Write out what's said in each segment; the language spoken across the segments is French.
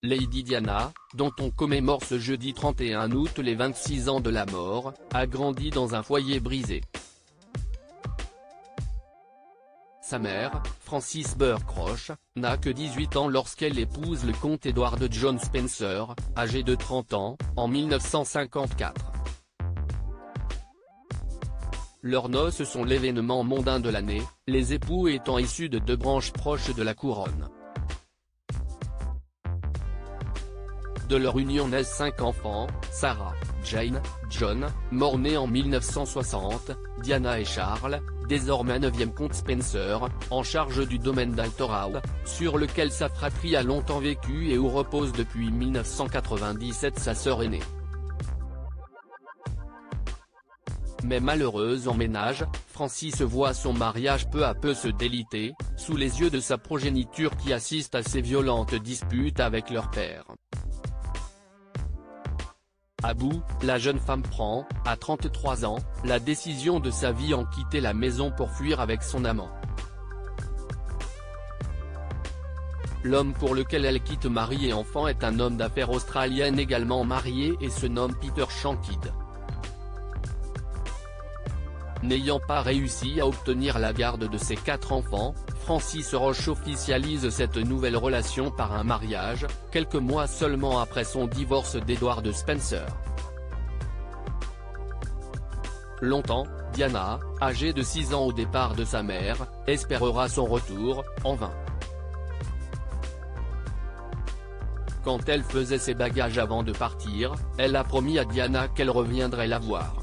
Lady Diana, dont on commémore ce jeudi 31 août les 26 ans de la mort, a grandi dans un foyer brisé. Sa mère, Frances Burke Roche, n'a que 18 ans lorsqu'elle épouse le comte Edward John Spencer, âgé de 30 ans, en 1954. Leurs noces sont l'événement mondain de l'année, les époux étant issus de deux branches proches de la couronne. De leur union naissent 5 enfants, Sarah, Jane, John, mort-né en 1960, Diana et Charles, désormais 9e comte Spencer, en charge du domaine d'Altorau, sur lequel sa fratrie a longtemps vécu et où repose depuis 1997 sa sœur aînée. Mais malheureuse en ménage, Frances voit son mariage peu à peu se déliter, sous les yeux de sa progéniture qui assiste à ses violentes disputes avec leur père. À bout, la jeune femme prend, à 33 ans, la décision de sa vie en quitter la maison pour fuir avec son amant. L'homme pour lequel elle quitte mari et enfant est un homme d'affaires australien également marié et se nomme Peter Shankid. N'ayant pas réussi à obtenir la garde de ses 4 enfants, Frances Roche officialise cette nouvelle relation par un mariage, quelques mois seulement après son divorce d'Edward Spencer. Longtemps, Diana, âgée de 6 ans au départ de sa mère, espérera son retour, en vain. Quand elle faisait ses bagages avant de partir, elle a promis à Diana qu'elle reviendrait la voir.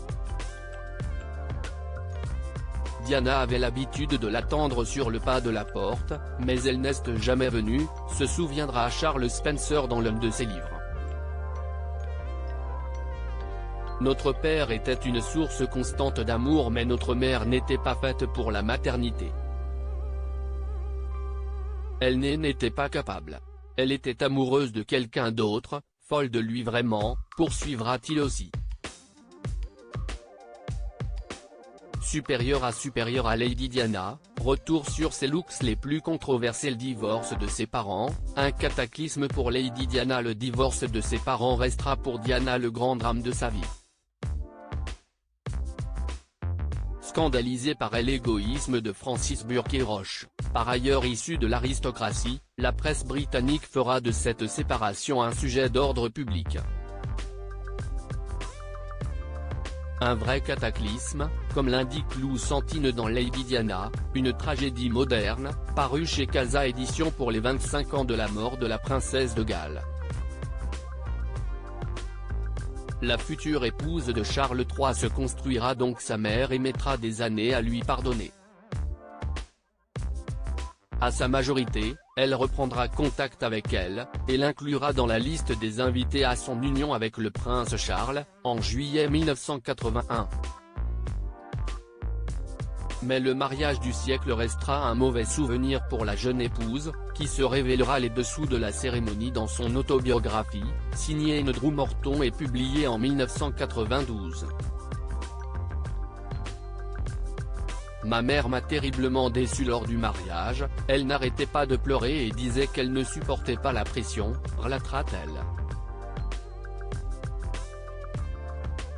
Diana avait l'habitude de l'attendre sur le pas de la porte, mais elle n'est jamais venue, se souviendra Charles Spencer dans l'un de ses livres. Notre père était une source constante d'amour mais notre mère n'était pas faite pour la maternité. Elle n'était pas capable. Elle était amoureuse de quelqu'un d'autre, folle de lui vraiment, poursuivra-t-il aussi. Supérieur à Lady Diana, retour sur ses looks les plus controversés. Le divorce de ses parents, un cataclysme pour Lady Diana. Le divorce de ses parents restera pour Diana le grand drame de sa vie. Scandalisée par l'égoïsme de Frances Burke Roche, par ailleurs issue de l'aristocratie, la presse britannique fera de cette séparation un sujet d'ordre public. Un vrai cataclysme, comme l'indique Lou Santine dans Lady Diana, une tragédie moderne, parue chez Casa Éditions pour les 25 ans de la mort de la princesse de Galles. La future épouse de Charles III se construira donc sa mère et mettra des années à lui pardonner. À sa majorité, elle reprendra contact avec elle, et l'inclura dans la liste des invités à son union avec le prince Charles, en juillet 1981. Mais le mariage du siècle restera un mauvais souvenir pour la jeune épouse, qui se révélera les dessous de la cérémonie dans son autobiographie, signée Drew Morton et publiée en 1992. Ma mère m'a terriblement déçue lors du mariage, elle n'arrêtait pas de pleurer et disait qu'elle ne supportait pas la pression, relatera-t-elle.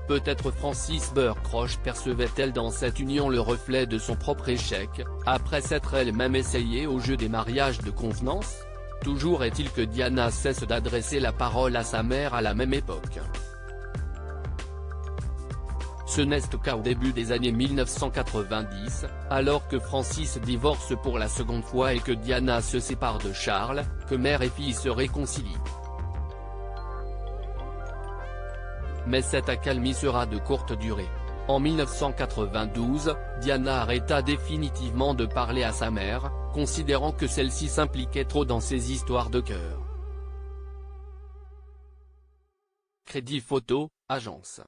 Peut-être Frances Burke Roche percevait-elle dans cette union le reflet de son propre échec, après s'être elle-même essayée au jeu des mariages de convenance? Toujours est-il que Diana cesse d'adresser la parole à sa mère à la même époque. Ce n'est qu'au début des années 1990, alors que Frances divorce pour la seconde fois et que Diana se sépare de Charles, que mère et fille se réconcilient. Mais cette accalmie sera de courte durée. En 1992, Diana arrêta définitivement de parler à sa mère, considérant que celle-ci s'impliquait trop dans ses histoires de cœur. Crédit photo, agence.